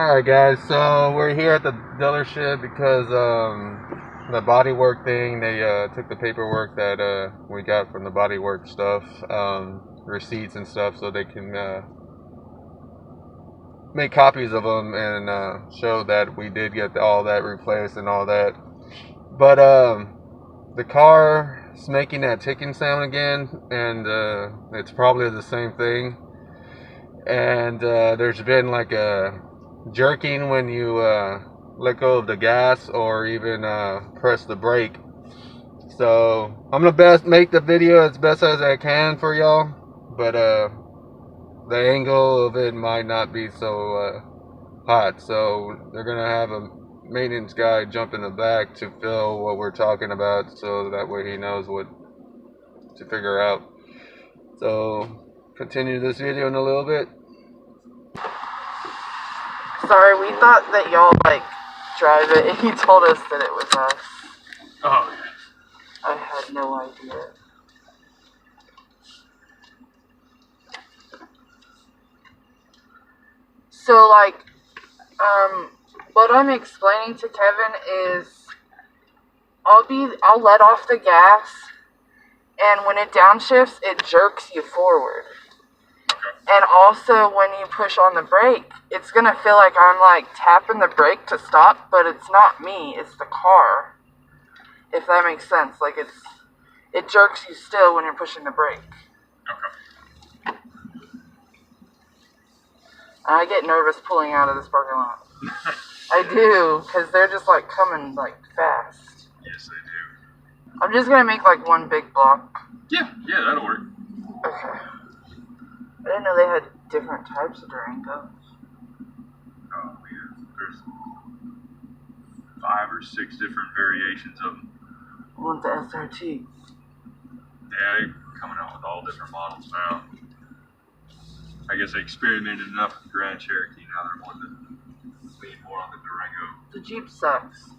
Alright guys, so we're here at the dealership because the bodywork thing, they took the paperwork that we got from the bodywork stuff, receipts and stuff, so they can make copies of them and show that we did get all that replaced and all that. But the car is making that ticking sound again, and it's probably the same thing. And there's been like a jerking when you let go of the gas or even press the brake. So I'm gonna make the video as best as I can for y'all, but the angle of it might not be so hot, so they're gonna have a maintenance guy jump in the back to feel what we're talking about, so that way he knows what to figure out. So continue this video in a little bit. Sorry, we thought that y'all drive it, and he told us that it was us. Oh, yeah. I had no idea. So what I'm explaining to Kevin is I'll let off the gas, and when it downshifts, it jerks you forward. And also, when you push on the brake, it's going to feel like I'm tapping the brake to stop, but it's not me, it's the car. If that makes sense. It jerks you still when you're pushing the brake. Okay. I get nervous pulling out of this parking lot. I do, because they're just coming fast. Yes, they do. I'm just going to make one big block. Yeah, that'll work. Okay. I didn't know they had different types of Durangos. Oh, yeah. There's 5 or 6 different variations of them. I want the SRT. Yeah, they're coming out with all different models now. I guess they experimented enough with the Grand Cherokee. Now they're wanting to lean more on the Durango. The Jeep sucks.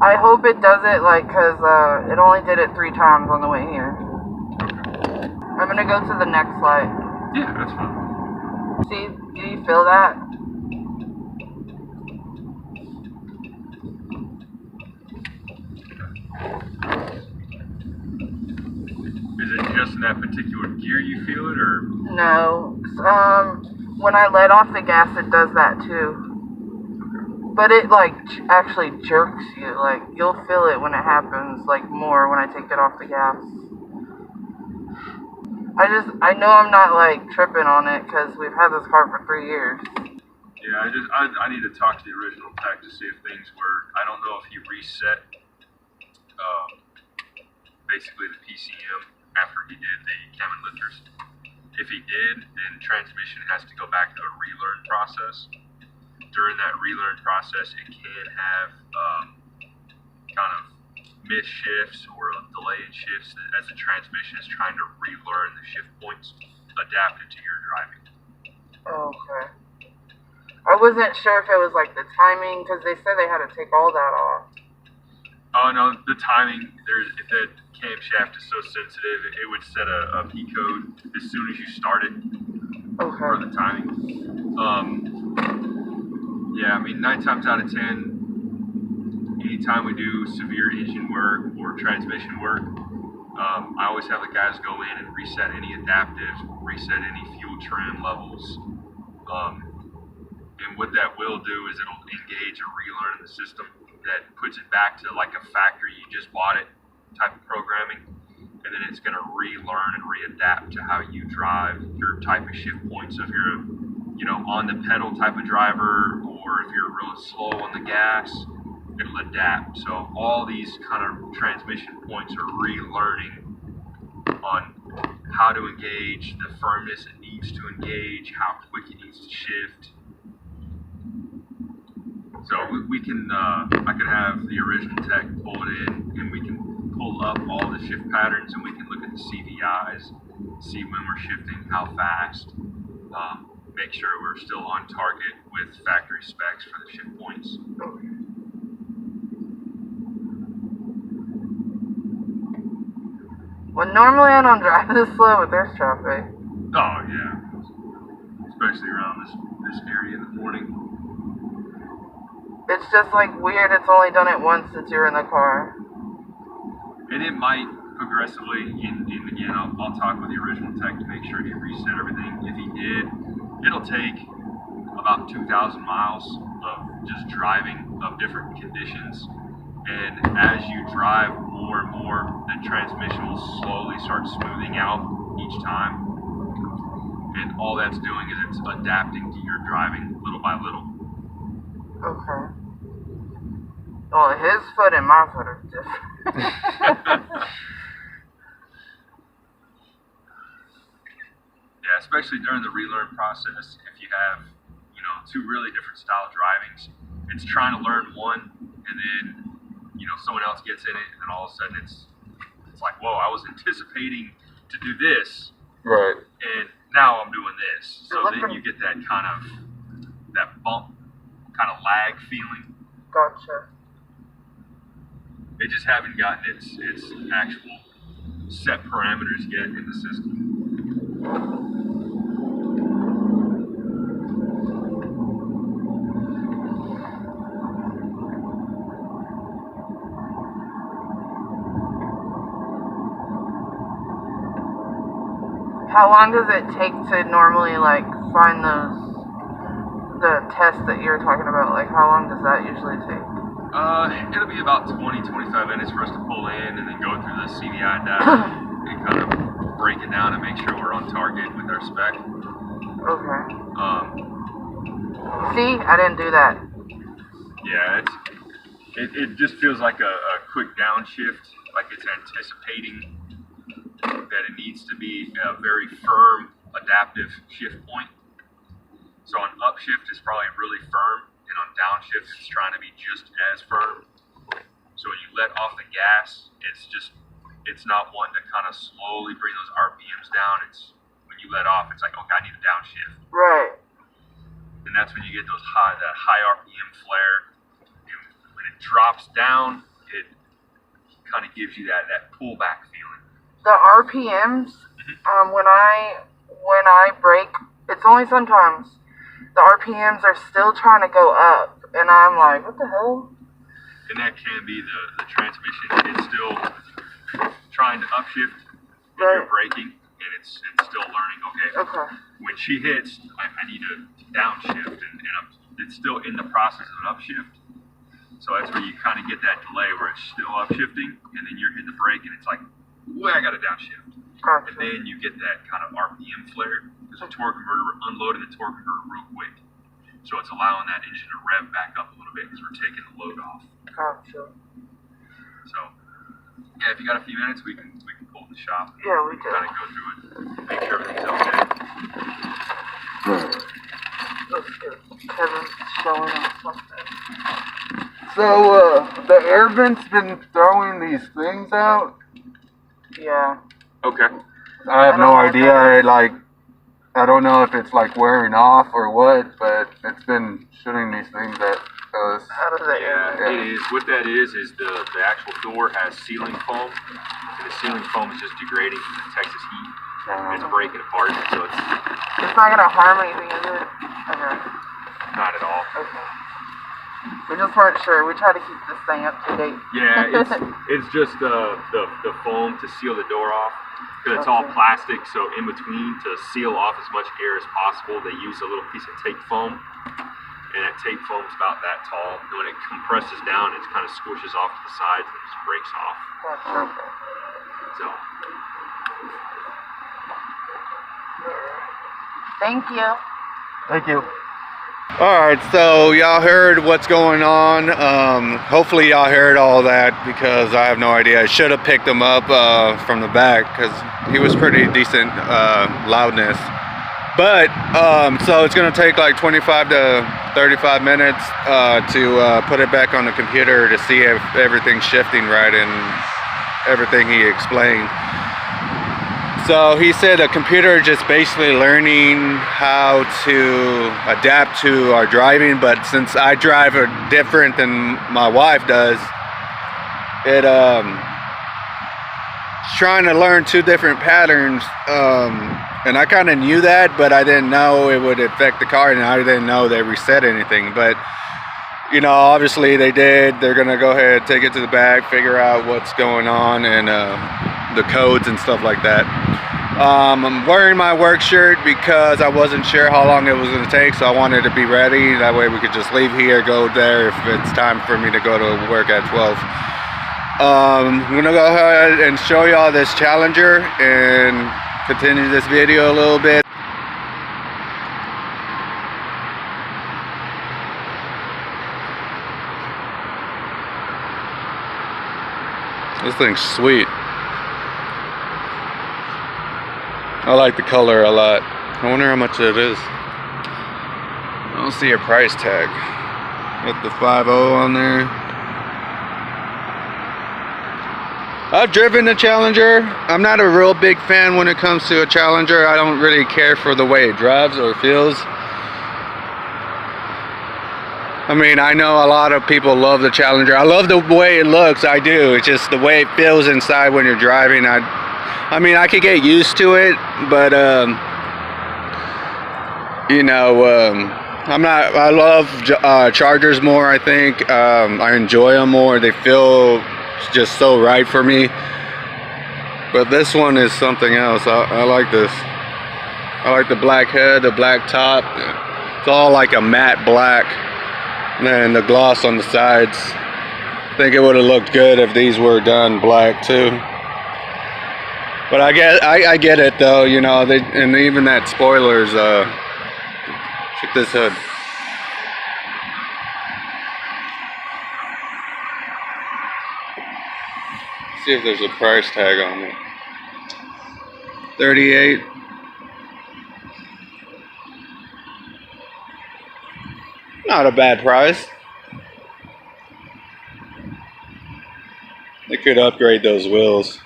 I hope it does it, because it only did it 3 times on the way here. I'm gonna go to the next light. Yeah, that's fine. See, do you feel that? Is it just in that particular gear you feel it, or? No. When I let off the gas, it does that too. But it actually jerks you. You'll feel it when it happens, more when I take it off the gas. I know I'm not tripping on it because we've had this car for 3 years. Yeah, I need to talk to the original tech to see if things work. I don't know if he reset basically the PCM after he did the cam and lifters. If he did, then transmission has to go back to a relearn process. During that relearn process, it can have kind of missed shifts or delay in shifts as the transmission is trying to relearn the shift points adapted to your driving. Okay. I wasn't sure if it was the timing, because they said they had to take all that off. Oh no, the timing, if that camshaft is so sensitive, it would set a P code as soon as you start it. Okay. For the timing. Yeah, I mean, 9 times out of 10, anytime we do severe engine work or transmission work, I always have the guys go in and reset any adaptives, reset any fuel trim levels. And what that will do is it'll engage a relearn in the system that puts it back to a factory you just bought it type of programming. And then it's going to relearn and readapt to how you drive your type of shift points. So if you're on the pedal type of driver, or if you're really slow on the gas, it'll adapt. So all these kind of transmission points are relearning on how to engage, the firmness it needs to engage, how quick it needs to shift. So we can, I could have the original tech pull it in, and we can pull up all the shift patterns, and we can look at the CVIs, see when we're shifting, how fast, make sure we're still on target with factory specs for the shift points. Well, normally I don't drive this slow, but there's traffic. Oh yeah, especially around this area in the morning. It's just like weird. It's only done it once since you're in the car. And it might progressively, and again, I'll talk with the original tech to make sure he reset everything. If he did, it'll take about 2,000 miles of just driving of different conditions. And as you drive more and more, the transmission will slowly start smoothing out each time. And all that's doing is it's adapting to your driving little by little. Okay. Well, his foot and my foot are different. Yeah, especially during the relearn process, if you have, two really different style drivings, it's trying to learn one, and then, someone else gets in it, and then all of a sudden it's like, whoa, I was anticipating to do this, Right. and now I'm doing this. So You're then looking- you get that bump, kind of lag feeling. Gotcha. They just haven't gotten its actual set parameters yet in the system. How long does it take to normally find the tests that you're talking about? Like, how long does that usually take? It'll be about 20-25 minutes for us to pull in and then go through the CVI data and kind of break it down and make sure we're on target with our spec. Okay. Um, See, I didn't do that. yeah, it just feels like a quick downshift, like it's anticipating that it needs to be a very firm, adaptive shift point. So on upshift, it's probably really firm, and on downshift, it's trying to be just as firm. So when you let off the gas, it's not one to kind of slowly bring those RPMs down. It's when you let off, it's like, okay, I need a downshift. Right. And that's when you get that high RPM flare. And when it drops down, it kind of gives you that pullback feeling. The RPMs, when I brake, it's only sometimes. The RPMs are still trying to go up, and I'm like, what the hell? And that can be the transmission. It's still trying to upshift, and you're braking, and it's still learning, okay, when she hits, I need to downshift, and it's still in the process of an upshift. So that's where you kind of get that delay where it's still upshifting, and then you're hitting the brake, and it's like, well, I got to downshift. Gotcha. And then you get that kind of RPM flare, because the torque converter, we're unloading the torque converter real quick. So it's allowing that engine to rev back up a little bit because we're taking the load off. Gotcha. So, yeah, if you got a few minutes, we can pull in the shop. Yeah, we do. Kind of go through it, make sure everything's okay. Let's get Kevin showing us something. So, the air vent's been throwing these things out. Yeah. Okay. I have I no don't know what idea. that I don't know if it's wearing off or what, but it's been shooting these things at us. Out of the air. Yeah, it is. What that is the actual door has sealing foam, and the sealing foam is just degrading from the Texas heat. It's breaking apart, so It's not gonna harm anything, is it? Okay. not at all. Okay. We just weren't sure. We try to keep this thing up to date. Yeah, it's just the foam to seal the door off. Because it's all plastic, so in between, to seal off as much air as possible, they use a little piece of tape foam. And that tape foam's about that tall. And when it compresses down, it kind of squishes off to the sides and just breaks off. Gotcha. So, Thank you. Thank you. Alright, so y'all heard what's going on. Hopefully y'all heard all that, because I have no idea. I should have picked him up from the back, because he was pretty decent loudness. But, so it's going to take like 25 to 35 minutes to put it back on the computer to see if everything's shifting right and everything he explained. So he said the computer just basically learning how to adapt to our driving, but since I drive different than my wife does, trying to learn two different patterns, and I kind of knew that, but I didn't know it would affect the car, and I didn't know they reset anything. But you know, obviously they did. They're gonna go ahead, take it to the back, figure out what's going on, and the codes and stuff like that. I'm wearing my work shirt because I wasn't sure how long it was gonna take, so I wanted to be ready. That way we could just leave here, go there if it's time for me to go to work at 12. I'm gonna go ahead and show y'all this Challenger and continue this video a little bit. This thing's sweet. I like the color a lot. I wonder how much it is. I don't see a price tag. Got the 50 on there. I've driven a Challenger. I'm not a real big fan when it comes to a Challenger. I don't really care for the way it drives or feels. I mean, I know a lot of people love the Challenger. I love the way it looks, I do. It's just the way it feels inside when you're driving. I mean, I could get used to it, but you know, I love Chargers more, I think. I enjoy them more. They feel just so right for me. But this one is something else. I like this. I like the black head, the black top. It's all like a matte black. And the gloss on the sides. I think it would have looked good if these were done black too. But I get it though, you know. And even that spoilers. Check this hood. See if there's a price tag on it. 38. Not a bad price. They could upgrade those wheels.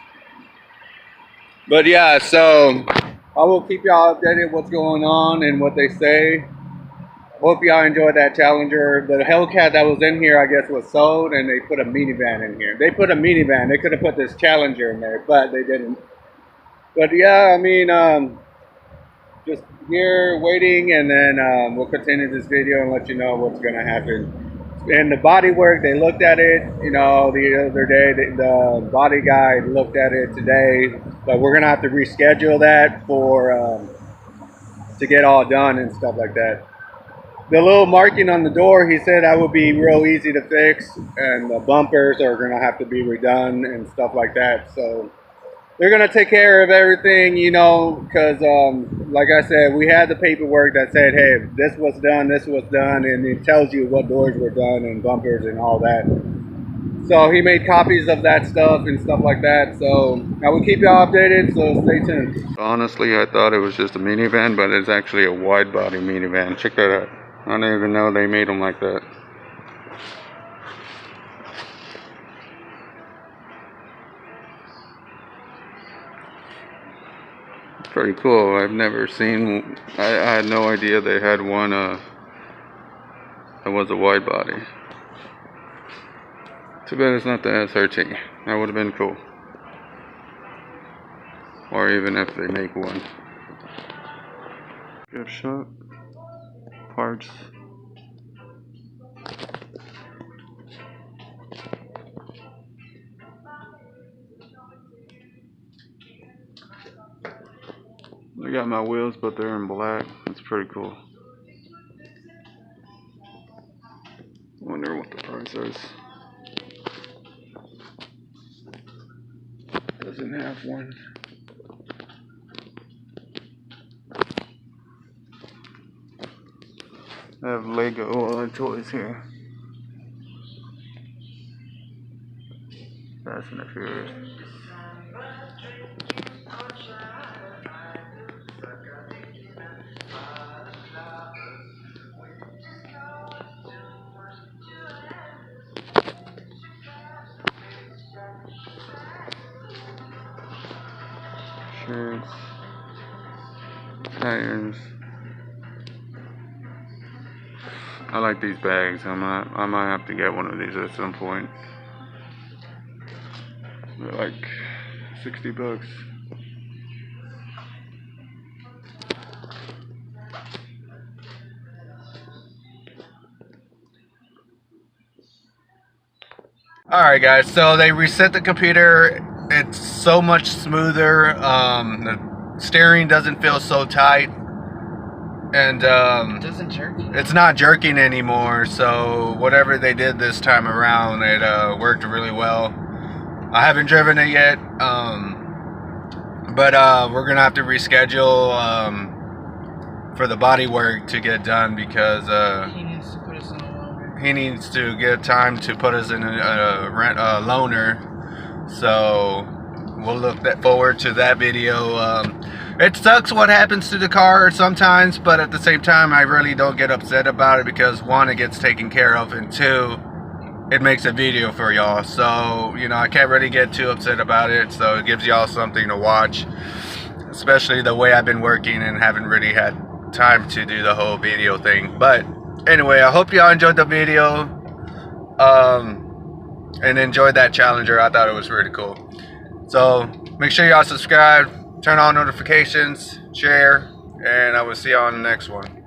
But yeah, so I will keep y'all updated what's going on and what they say. Hope y'all enjoyed that Challenger. The Hellcat that was in here, I guess, was sold, and they put a minivan in here. They put a minivan. They could have put this Challenger in there, but they didn't. But yeah, I mean, just here waiting, and then we'll continue this video and let you know what's gonna happen. And the body work, they looked at it, you know, the other day. The body guy looked at it today, but we're gonna have to reschedule that for to get all done and stuff like that. The little marking on the door, he said that would be real easy to fix, and the bumpers are gonna have to be redone and stuff like that. So they're gonna take care of everything, you know, because like I said, we had the paperwork that said, hey, this was done, and it tells you what doors were done and bumpers and all that. So he made copies of that stuff and stuff like that. So I will keep y'all updated, so stay tuned. Honestly, I thought it was just a minivan, but it's actually a wide body minivan. Check that out. I didn't even know they made them like that. Pretty cool. I've never seen. I had no idea they had one that was a wide body. Too bad it's not the SRT. That would have been cool. Or even if they make one. Gift shop. Parts. I got my wheels, but they're in black. It's pretty cool. Wonder what the price is. Doesn't have one. I have Lego toys here. Fast and the Furious. Shirts, tires. I like these bags. I might have to get one of these at some point. They're like $60. Alright guys, so they reset the computer. It's so much smoother. The steering doesn't feel so tight. And It doesn't jerk. it's not jerking anymore, so whatever they did this time around, it worked really well. I haven't driven it yet, but we're gonna have to reschedule for the body work to get done because He needs to put us in a loaner. he needs to get time to put us in a loaner. So we'll look forward to that video. It sucks what happens to the car sometimes, but at the same time I really don't get upset about it because one, it gets taken care of, and two, it makes a video for y'all. So, you know, I can't really get too upset about it. So it gives y'all something to watch, especially the way I've been working and haven't really had time to do the whole video thing. But anyway, I hope y'all enjoyed the video and enjoyed that Challenger. I thought it was really cool. So make sure y'all subscribe, turn on notifications, share, and I will see y'all on the next one.